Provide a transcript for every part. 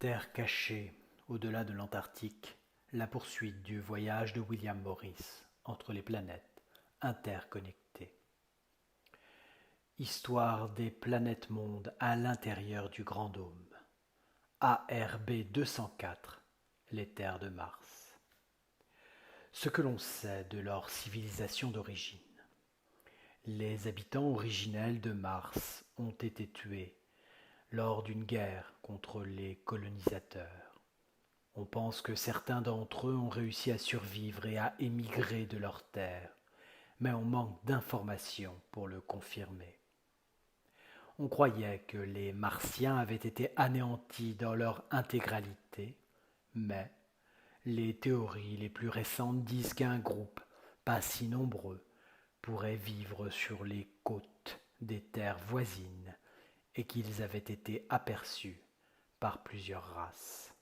Terre cachée, au-delà de l'Antarctique, la poursuite du voyage de William Morris entre les planètes interconnectées. Histoire des planètes-mondes à l'intérieur du Grand Dôme. ARB 204, les terres de Mars. Ce que l'on sait de leur civilisation d'origine. Les habitants originels de Mars ont été tués lors d'une guerre contre les colonisateurs. On pense que certains d'entre eux ont réussi à survivre et à émigrer de leur terre, mais on manque d'informations pour le confirmer. On croyait que les Martiens avaient été anéantis dans leur intégralité, mais les théories les plus récentes disent qu'un groupe, pas si nombreux, pourrait vivre sur les côtes des terres voisines et qu'ils avaient été aperçus par plusieurs races.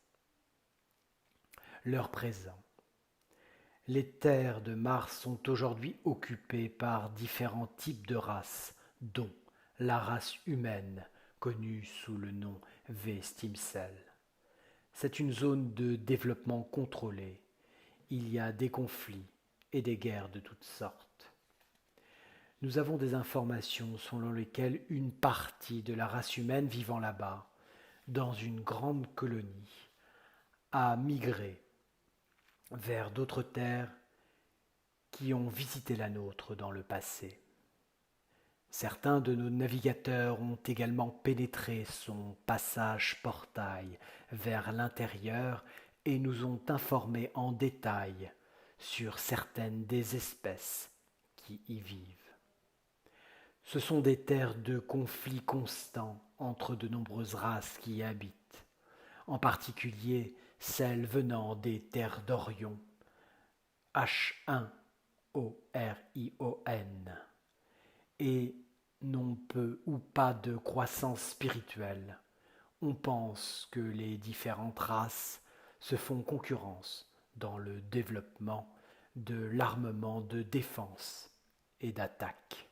Leur présent. Les terres de Mars sont aujourd'hui occupées par différents types de races, dont la race humaine, connue sous le nom V-Stimcel. C'est une zone de développement contrôlé. Il y a des conflits et des guerres de toutes sortes. Nous avons des informations selon lesquelles une partie de la race humaine vivant là-bas, dans une grande colonie, a migré vers d'autres terres qui ont visité la nôtre dans le passé. Certains de nos navigateurs ont également pénétré son passage-portail vers l'intérieur et nous ont informés en détail sur certaines des espèces qui y vivent. Ce sont des terres de conflits constants entre de nombreuses races qui y habitent, en particulier celles venant des terres d'Orion, H1ORION, et n'ont peu ou pas de croissance spirituelle. On pense que les différentes races se font concurrence dans le développement de l'armement de défense et d'attaque.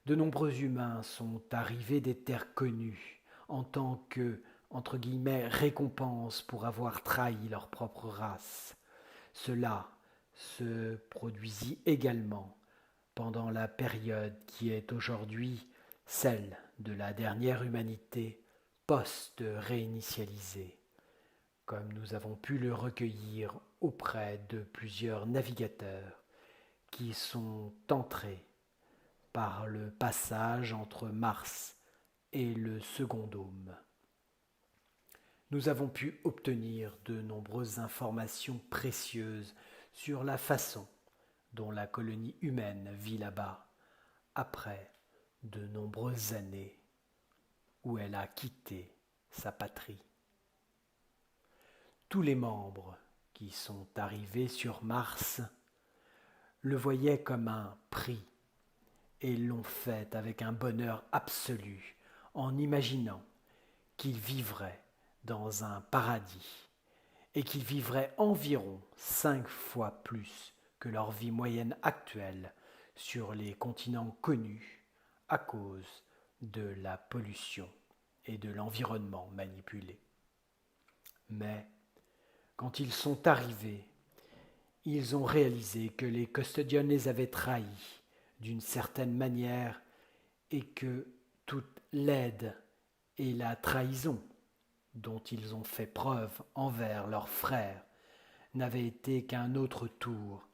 De nombreux humains sont arrivés des terres connues en tant que, entre guillemets, récompense pour avoir trahi leur propre race. Cela se produisit également pendant la période qui est aujourd'hui celle de la dernière humanité post-réinitialisée, comme nous avons pu le recueillir auprès de plusieurs navigateurs qui sont entrés par le passage entre Mars et le second dôme. Nous avons pu obtenir de nombreuses informations précieuses sur la façon dont la colonie humaine vit là-bas après de nombreuses années où elle a quitté sa patrie. Tous les membres qui sont arrivés sur Mars le voyaient comme un prix et l'ont fait avec un bonheur absolu en imaginant qu'ils vivraient dans un paradis et qu'ils vivraient environ 5 fois plus que leur vie moyenne actuelle sur les continents connus à cause de la pollution et de l'environnement manipulé. Mais quand ils sont arrivés, ils ont réalisé que les custodians les avaient trahis d'une certaine manière et que toute l'aide et la trahison dont ils ont fait preuve envers leurs frères n'avait été qu'un autre tour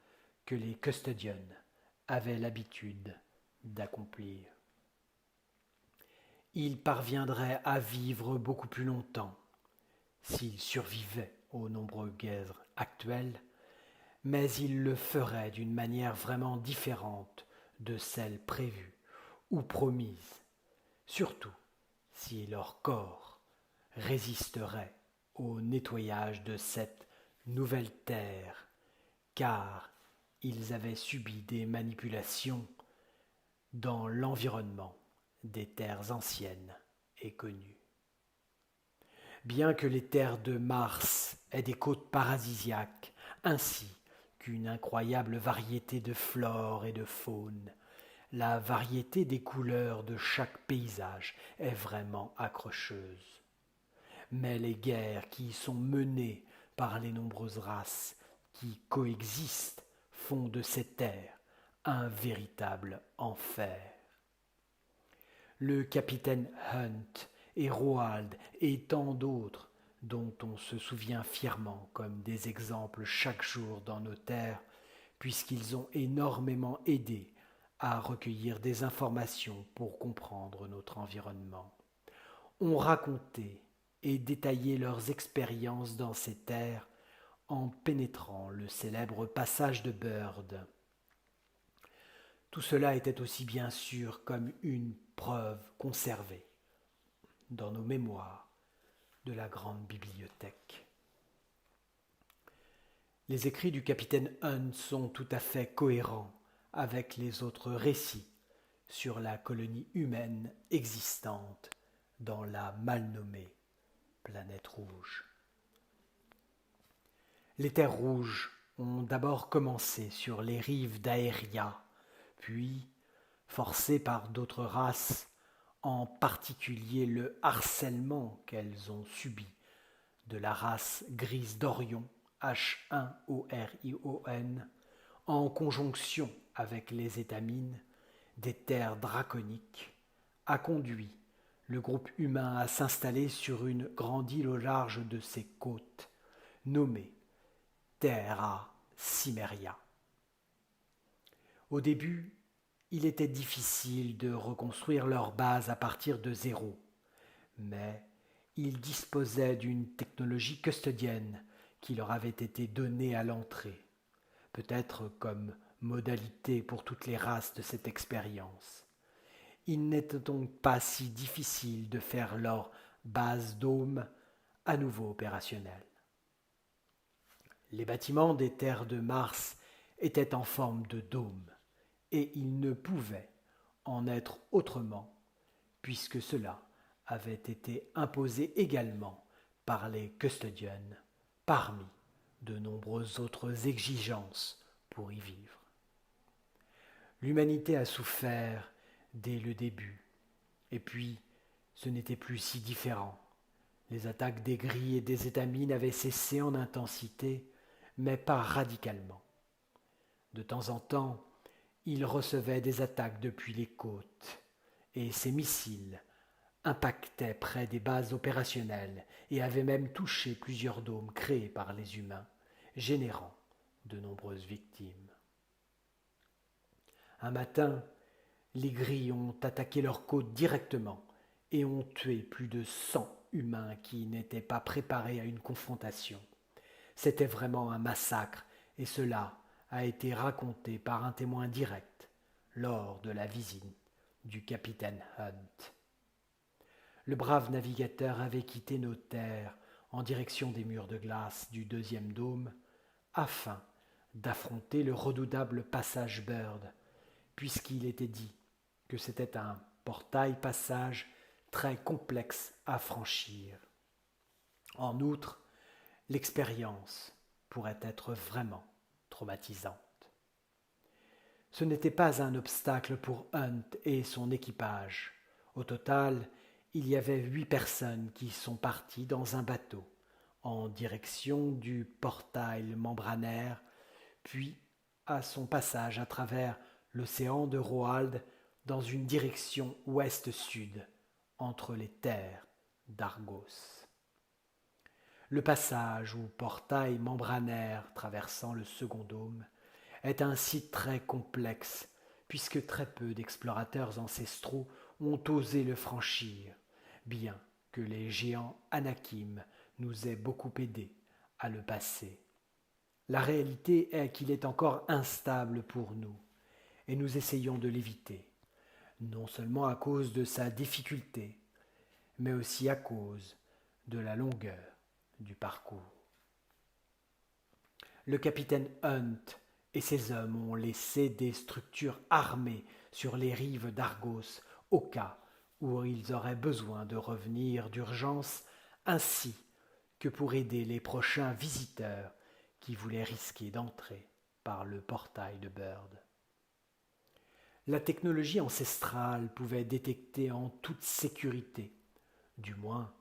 que les custodians avaient l'habitude d'accomplir. Ils parviendraient à vivre beaucoup plus longtemps s'ils survivaient aux nombreuses guerres actuelles, mais ils le feraient d'une manière vraiment différente de celle prévue ou promise, surtout si leur corps résisterait au nettoyage de cette nouvelle terre, car ils avaient subi des manipulations dans l'environnement des terres anciennes et connues. Bien que les terres de Mars aient des côtes paradisiaques, ainsi qu'une incroyable variété de flore et de faune, la variété des couleurs de chaque paysage est vraiment accrocheuse. mais les guerres qui y sont menées par les nombreuses races qui coexistent font de ces terres un véritable enfer. Le capitaine Hunt et Roald et tant d'autres dont on se souvient fièrement comme des exemples chaque jour dans nos terres, puisqu'ils ont énormément aidé à recueillir des informations pour comprendre notre environnement, ont raconté et détaillé leurs expériences dans ces terres en pénétrant le célèbre passage de Byrd. Tout cela était aussi bien sûr comme une preuve conservée dans nos mémoires de la grande bibliothèque. Les écrits du capitaine Hunt sont tout à fait cohérents avec les autres récits sur la colonie humaine existante dans la mal nommée planète rouge. Les terres rouges ont d'abord commencé sur les rives d'Aeria, puis, forcées par d'autres races, en particulier le harcèlement qu'elles ont subi de la race grise d'Orion, H1ORION, en conjonction avec les étamines des terres draconiques, a conduit le groupe humain à s'installer sur une grande île au large de ses côtes, nommée Terra Cimmeria. Au début, il était difficile de reconstruire leur base à partir de zéro, mais ils disposaient d'une technologie custodienne qui leur avait été donnée à l'entrée, peut-être comme modalité pour toutes les races de cette expérience. Il n'était donc pas si difficile de faire leur base dôme à nouveau opérationnelle. Les bâtiments des terres de Mars étaient en forme de dôme, et il ne pouvait en être autrement, puisque cela avait été imposé également par les custodians, parmi de nombreuses autres exigences pour y vivre. L'humanité a souffert dès le début, et puis ce n'était plus si différent. Les attaques des gris et des étamines avaient cessé en intensité, mais pas radicalement. De temps en temps, ils recevaient des attaques depuis les côtes, et ces missiles impactaient près des bases opérationnelles et avaient même touché plusieurs dômes créés par les humains, générant de nombreuses victimes. Un matin, les gris ont attaqué leurs côtes directement et ont tué plus de 100 humains qui n'étaient pas préparés à une confrontation. C'était vraiment un massacre, et cela a été raconté par un témoin direct lors de la visite du capitaine Hunt. Le brave navigateur avait quitté nos terres en direction des murs de glace du deuxième dôme afin d'affronter le redoutable passage Byrd, puisqu'il était dit que c'était un portail-passage très complexe à franchir. En outre, l'expérience pourrait être vraiment traumatisante. Ce n'était pas un obstacle pour Hunt et son équipage. Au total, il y avait 8 personnes qui sont parties dans un bateau en direction du portail membranaire, puis à son passage à travers l'océan de Roald dans une direction ouest-sud entre les terres d'Argos. Le passage ou portail membranaire traversant le second dôme est un site très complexe, puisque très peu d'explorateurs ancestraux ont osé le franchir, bien que les géants Anakim nous aient beaucoup aidés à le passer. La réalité est qu'il est encore instable pour nous, et nous essayons de l'éviter, non seulement à cause de sa difficulté, mais aussi à cause de la longueur du parcours. Le capitaine Hunt et ses hommes ont laissé des structures armées sur les rives d'Argos au cas où ils auraient besoin de revenir d'urgence, ainsi que pour aider les prochains visiteurs qui voulaient risquer d'entrer par le portail de Byrd. La technologie ancestrale pouvait détecter en toute sécurité, du moins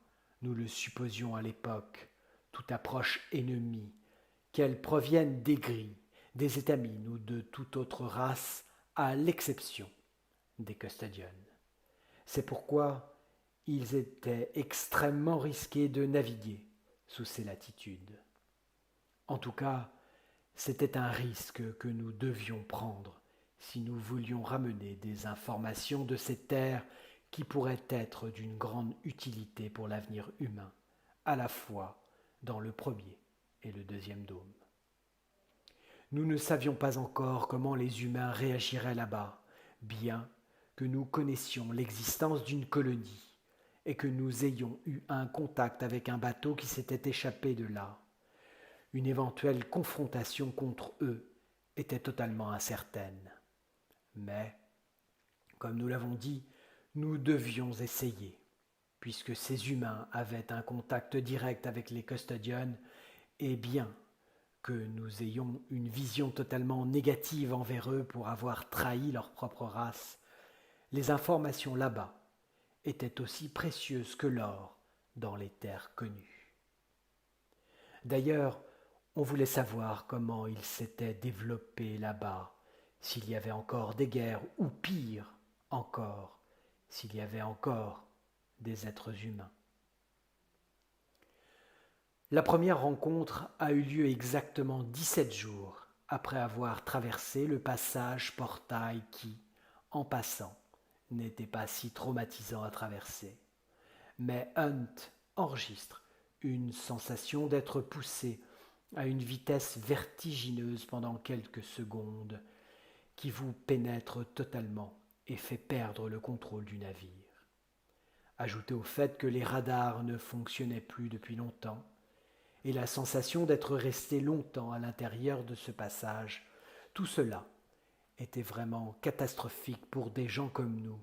nous le supposions à l'époque, toute approche ennemie, qu'elle provienne des gris, des étamines ou de toute autre race, à l'exception des custodians. C'est pourquoi ils étaient extrêmement risqués de naviguer sous ces latitudes. En tout cas, c'était un risque que nous devions prendre si nous voulions ramener des informations de ces terres qui pourraient être d'une grande utilité pour l'avenir humain, à la fois dans le premier et le deuxième dôme. Nous ne savions pas encore comment les humains réagiraient là-bas, bien que nous connaissions l'existence d'une colonie et que nous ayons eu un contact avec un bateau qui s'était échappé de là. Une éventuelle confrontation contre eux était totalement incertaine. Mais, comme nous l'avons dit, nous devions essayer, puisque ces humains avaient un contact direct avec les custodians, et bien que nous ayons une vision totalement négative envers eux pour avoir trahi leur propre race, les informations là-bas étaient aussi précieuses que l'or dans les terres connues. D'ailleurs, on voulait savoir comment il s'était développé là-bas, s'il y avait encore des guerres, ou pire encore, s'il y avait encore des êtres humains. La première rencontre a eu lieu exactement 17 jours après avoir traversé le passage portail qui, en passant, n'était pas si traumatisant à traverser. Mais Hunt enregistre une sensation d'être poussé à une vitesse vertigineuse pendant quelques secondes qui vous pénètre totalement et fait perdre le contrôle du navire. Ajoutez au fait que les radars ne fonctionnaient plus depuis longtemps, et la sensation d'être resté longtemps à l'intérieur de ce passage, tout cela était vraiment catastrophique pour des gens comme nous,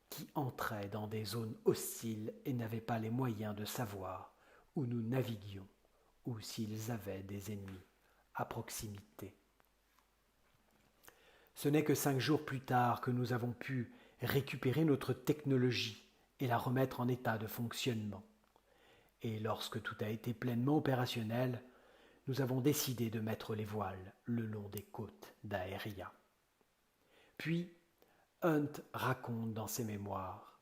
qui entraient dans des zones hostiles et n'avaient pas les moyens de savoir où nous naviguions ou s'ils avaient des ennemis à proximité. Ce n'est que 5 jours plus tard que nous avons pu récupérer notre technologie et la remettre en état de fonctionnement. Et lorsque tout a été pleinement opérationnel, nous avons décidé de mettre les voiles le long des côtes d'Aeria. Puis, Hunt raconte dans ses mémoires: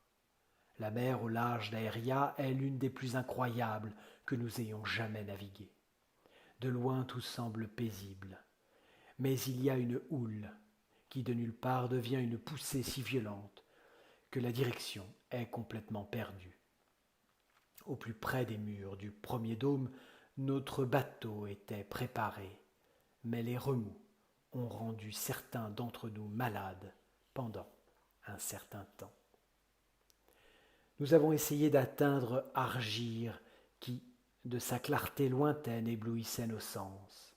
la mer au large d'Aeria est l'une des plus incroyables que nous ayons jamais naviguées. De loin, tout semble paisible, mais il y a une houle qui de nulle part devient une poussée si violente que la direction est complètement perdue. Au plus près des murs du premier dôme, notre bateau était préparé, mais les remous ont rendu certains d'entre nous malades pendant un certain temps. Nous avons essayé d'atteindre Argir qui, de sa clarté lointaine, éblouissait nos sens.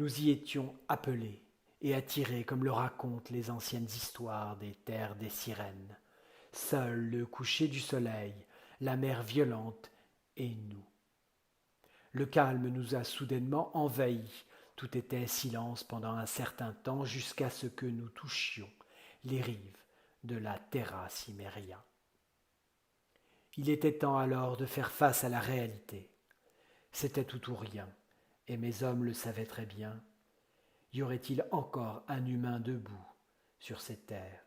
Nous y étions appelés et attirés comme le racontent les anciennes histoires des terres des sirènes. Seul le coucher du soleil, la mer violente et nous. Le calme nous a soudainement envahis. Tout était silence pendant un certain temps jusqu'à ce que nous touchions les rives de la Terra Cimmeria. Il était temps alors de faire face à la réalité. C'était tout ou rien, et mes hommes le savaient très bien. Y aurait-il encore un humain debout sur ces terres?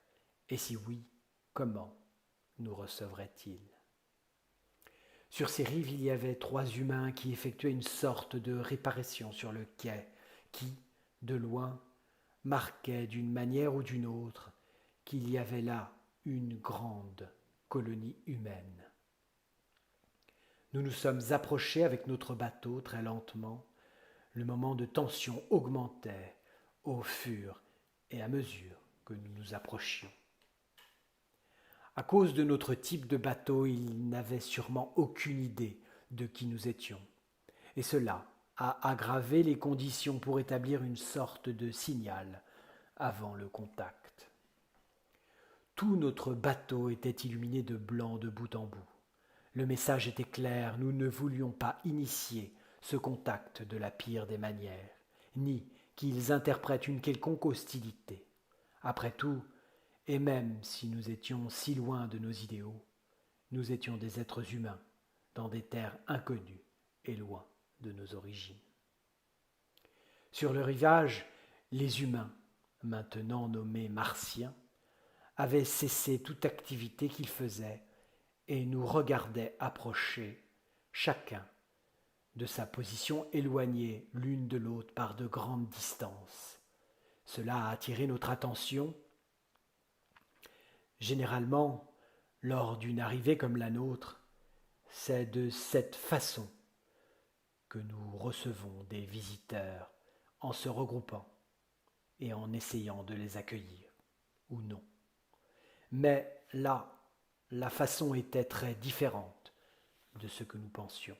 Et si oui, comment nous recevrait-il? Sur ces rives, il y avait 3 humains qui effectuaient une sorte de réparation sur le quai, qui, de loin, marquait d'une manière ou d'une autre qu'il y avait là une grande colonie humaine. Nous nous sommes approchés avec notre bateau très lentement. Le moment de tension augmentait au fur et à mesure que nous nous approchions. À cause de notre type de bateau, ils n'avaient sûrement aucune idée de qui nous étions. Et cela a aggravé les conditions pour établir une sorte de signal avant le contact. Tout notre bateau était illuminé de blanc de bout en bout. Le message était clair, nous ne voulions pas initier ce contact de la pire des manières, ni qu'ils interprètent une quelconque hostilité. Après tout, et même si nous étions si loin de nos idéaux, nous étions des êtres humains dans des terres inconnues et loin de nos origines. Sur le rivage, les humains, maintenant nommés martiens, avaient cessé toute activité qu'ils faisaient et nous regardaient approcher, chacun de sa position éloignée l'une de l'autre par de grandes distances. Cela a attiré notre attention. Généralement, lors d'une arrivée comme la nôtre, c'est de cette façon que nous recevons des visiteurs en se regroupant et en essayant de les accueillir, ou non. Mais là, la façon était très différente de ce que nous pensions.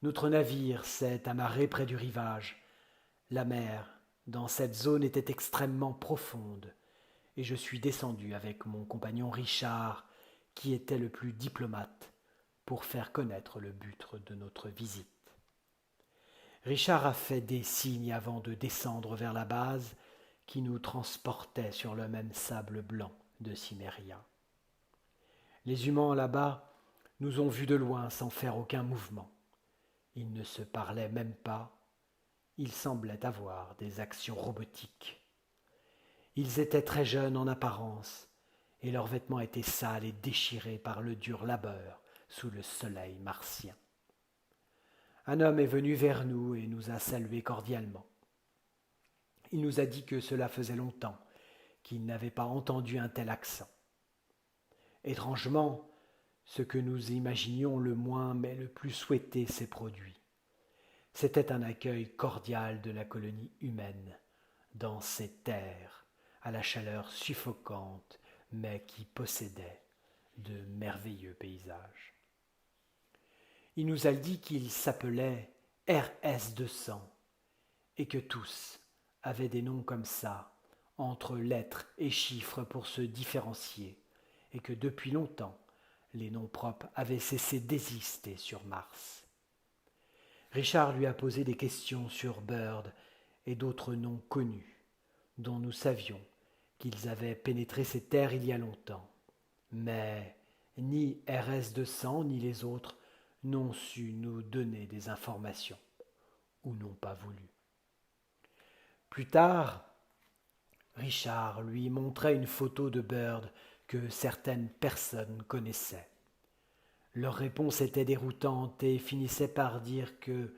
Notre navire s'est amarré près du rivage. La mer, dans cette zone, était extrêmement profonde, et je suis descendu avec mon compagnon Richard, qui était le plus diplomate, pour faire connaître le but de notre visite. Richard a fait des signes avant de descendre vers la base qui nous transportait sur le même sable blanc de Cimméria. Les humains là-bas nous ont vus de loin sans faire aucun mouvement. Ils ne se parlaient même pas. Ils semblaient avoir des actions robotiques. Ils étaient très jeunes en apparence, et leurs vêtements étaient sales et déchirés par le dur labeur sous le soleil martien. Un homme est venu vers nous et nous a salués cordialement. Il nous a dit que cela faisait longtemps qu'il n'avait pas entendu un tel accent. Étrangement, ce que nous imaginions le moins mais le plus souhaité s'est produit. C'était un accueil cordial de la colonie humaine dans ces terres à la chaleur suffocante mais qui possédaient de merveilleux paysages. Il nous a dit qu'il s'appelait RS200 et que tous avaient des noms comme ça, entre lettres et chiffres pour se différencier, et que depuis longtemps, les noms propres avaient cessé d'exister sur Mars. Richard lui a posé des questions sur Bird et d'autres noms connus, dont nous savions qu'ils avaient pénétré ces terres il y a longtemps. Mais ni RS200 ni les autres n'ont su nous donner des informations, ou n'ont pas voulu. Plus tard, Richard lui montrait une photo de Bird que certaines personnes connaissaient. Leurs réponses étaient déroutantes et finissaient par dire que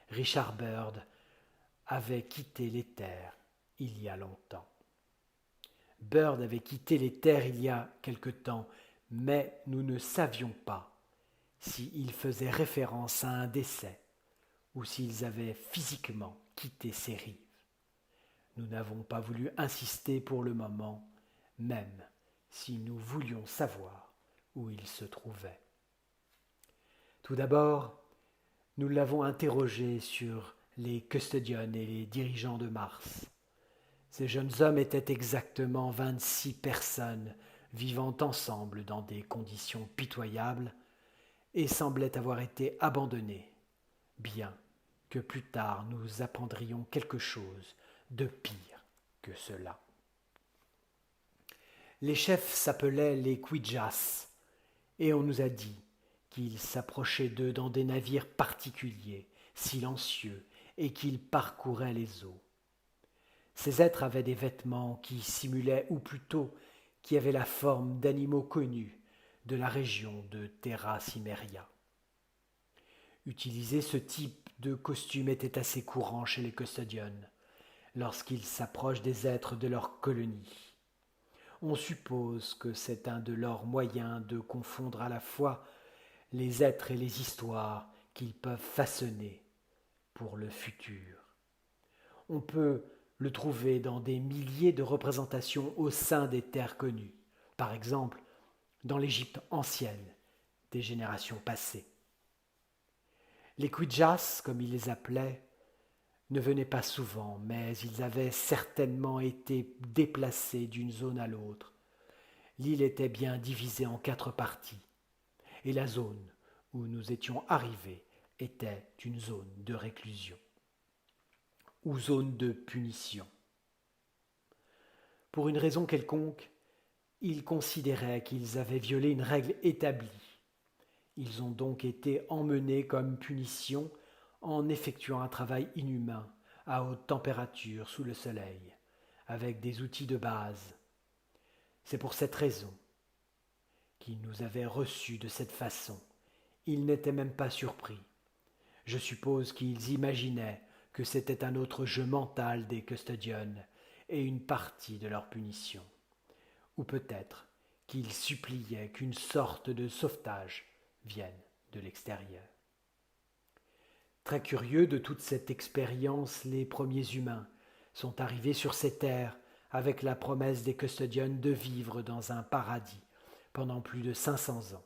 Richard Bird avait quitté les terres il y a longtemps. Bird avait quitté les terres il y a quelque temps, mais nous ne savions pas s'il faisait référence à un décès ou s'ils avaient physiquement quitté ces rives. Nous n'avons pas voulu insister pour le moment, même si nous voulions savoir où il se trouvait. Tout d'abord, nous l'avons interrogé sur les custodians et les dirigeants de Mars. Ces jeunes hommes étaient exactement 26 personnes vivant ensemble dans des conditions pitoyables et semblaient avoir été abandonnés, bien que plus tard nous apprendrions quelque chose de pire que cela. Les chefs s'appelaient les Quijas, et on nous a dit qu'ils s'approchaient d'eux dans des navires particuliers, silencieux, et qu'ils parcouraient les eaux. Ces êtres avaient des vêtements qui simulaient, ou plutôt qui avaient la forme d'animaux connus de la région de Terra Cimmeria. Utiliser ce type de costume était assez courant chez les custodians lorsqu'ils s'approchent des êtres de leur colonie. On suppose que c'est un de leurs moyens de confondre à la fois les êtres et les histoires qu'ils peuvent façonner pour le futur. On peut le trouver dans des milliers de représentations au sein des terres connues, par exemple dans l'Égypte ancienne des générations passées. Les Quijas, comme ils les appelaient, ne venaient pas souvent, mais ils avaient certainement été déplacés d'une zone à l'autre. L'île était bien divisée en 4 parties, et la zone où nous étions arrivés était une zone de réclusion ou zone de punition. Pour une raison quelconque, ils considéraient qu'ils avaient violé une règle établie Ils ont donc été emmenés comme punition en effectuant un travail inhumain, à haute température, sous le soleil, avec des outils de base. C'est pour cette raison qu'ils nous avaient reçus de cette façon. Ils n'étaient même pas surpris. Je suppose qu'ils imaginaient que c'était un autre jeu mental des custodians et une partie de leur punition. Ou peut-être qu'ils suppliaient qu'une sorte de sauvetage vienne de l'extérieur. Très curieux de toute cette expérience, les premiers humains sont arrivés sur ces terres avec la promesse des custodians de vivre dans un paradis pendant plus de 500 ans.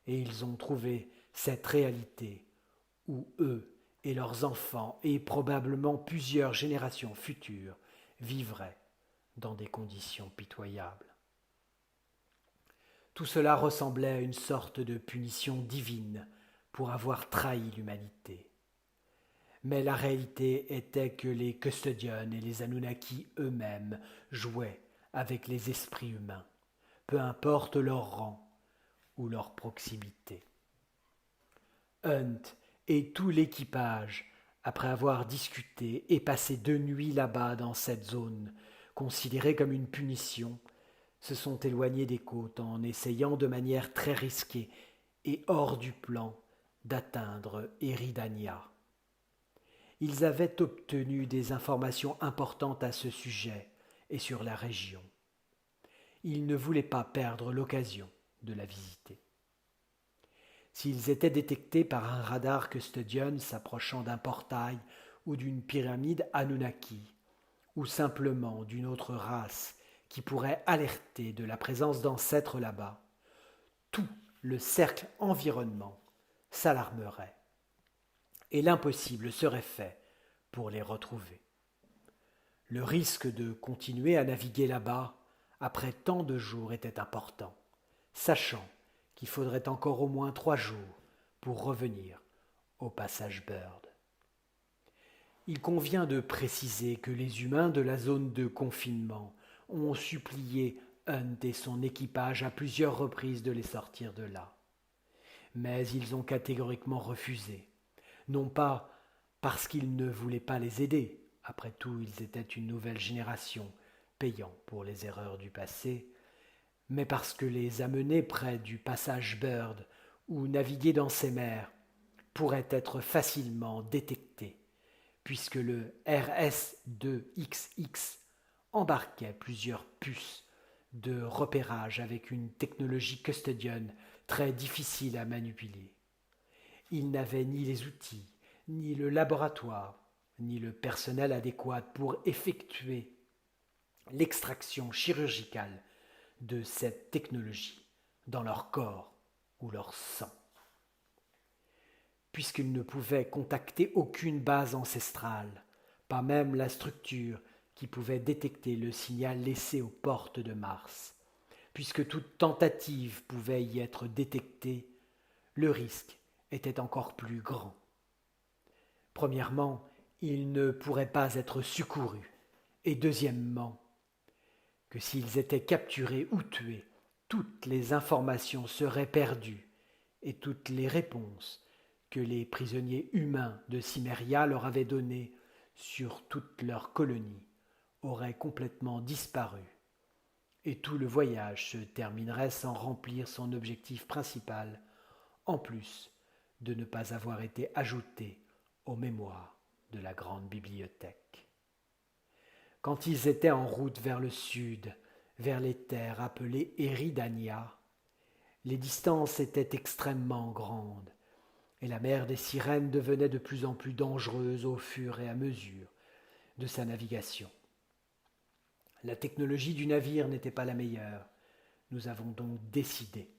Et ils ont trouvé cette réalité où eux et leurs enfants et probablement plusieurs générations futures vivraient dans des conditions pitoyables. Tout cela ressemblait à une sorte de punition divine pour avoir trahi l'humanité. Mais la réalité était que les custodians et les Anunnaki eux-mêmes jouaient avec les esprits humains, peu importe leur rang ou leur proximité. Hunt et tout l'équipage, après avoir discuté et passé 2 nuits là-bas dans cette zone, considérée comme une punition, se sont éloignés des côtes en essayant de manière très risquée et hors du plan d'atteindre Eridania. Ils avaient obtenu des informations importantes à ce sujet et sur la région. Ils ne voulaient pas perdre l'occasion de la visiter. S'ils étaient détectés par un radar custodian s'approchant d'un portail ou d'une pyramide Anunnaki, ou simplement d'une autre race qui pourrait alerter de la présence d'ancêtres là-bas, tout le cercle environnement s'alarmerait et l'impossible serait fait pour les retrouver. Le risque de continuer à naviguer là-bas après tant de jours était important, sachant qu'il faudrait encore au moins 3 jours pour revenir au passage Bird. Il convient de préciser que les humains de la zone de confinement ont supplié Hunt et son équipage à plusieurs reprises de les sortir de là. Mais ils ont catégoriquement refusé, non pas parce qu'ils ne voulaient pas les aider, après tout ils étaient une nouvelle génération payant pour les erreurs du passé, mais parce que les amener près du passage Bird ou naviguer dans ces mers pourrait être facilement détecté, puisque le RS-2XX embarquait plusieurs puces de repérage avec une technologie custodian très difficile à manipuler. Il n'avait ni les outils, ni le laboratoire, ni le personnel adéquat pour effectuer l'extraction chirurgicale de cette technologie dans leur corps ou leur sang. Puisqu'ils ne pouvaient contacter aucune base ancestrale, pas même la structure qui pouvait détecter le signal laissé aux portes de Mars, puisque toute tentative pouvait y être détectée, le risque était encore plus grand. Premièrement, ils ne pourraient pas être secourus, et deuxièmement, que s'ils étaient capturés ou tués, toutes les informations seraient perdues et toutes les réponses que les prisonniers humains de Cimmeria leur avaient données sur toute leur colonie auraient complètement disparu, et tout le voyage se terminerait sans remplir son objectif principal, en plus de ne pas avoir été ajouté aux mémoires de la grande bibliothèque. Quand ils étaient en route vers le sud, vers les terres appelées Eridania, les distances étaient extrêmement grandes, et la mer des Sirènes devenait de plus en plus dangereuse au fur et à mesure de sa navigation. La technologie du navire n'était pas la meilleure. Nous avons donc décidé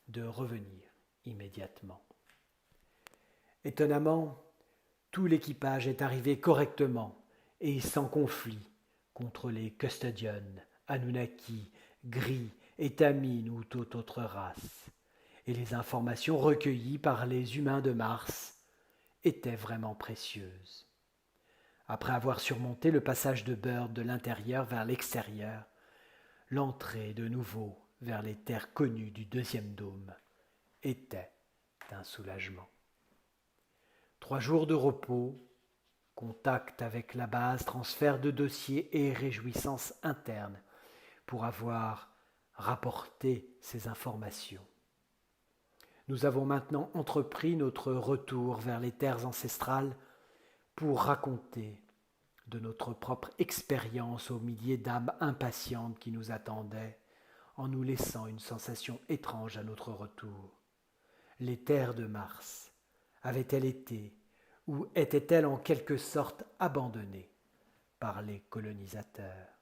de revenir immédiatement. Étonnamment, tout l'équipage est arrivé correctement et sans conflit contre les custodians, Anunnaki, Gris, Étamines ou toute autre race. Et les informations recueillies par les humains de Mars étaient vraiment précieuses. Après avoir surmonté le passage de Bird de l'intérieur vers l'extérieur, l'entrée de nouveau vers les terres connues du deuxième dôme était d'un soulagement. 3 jours de repos, contact avec la base, transfert de dossiers et réjouissance interne pour avoir rapporté ces informations. Nous avons maintenant entrepris notre retour vers les terres ancestrales pour raconter de notre propre expérience aux milliers d'âmes impatientes qui nous attendaient, en nous laissant une sensation étrange à notre retour. Les terres de Mars avaient-elles été, ou étaient-elles en quelque sorte abandonnées par les colonisateurs ?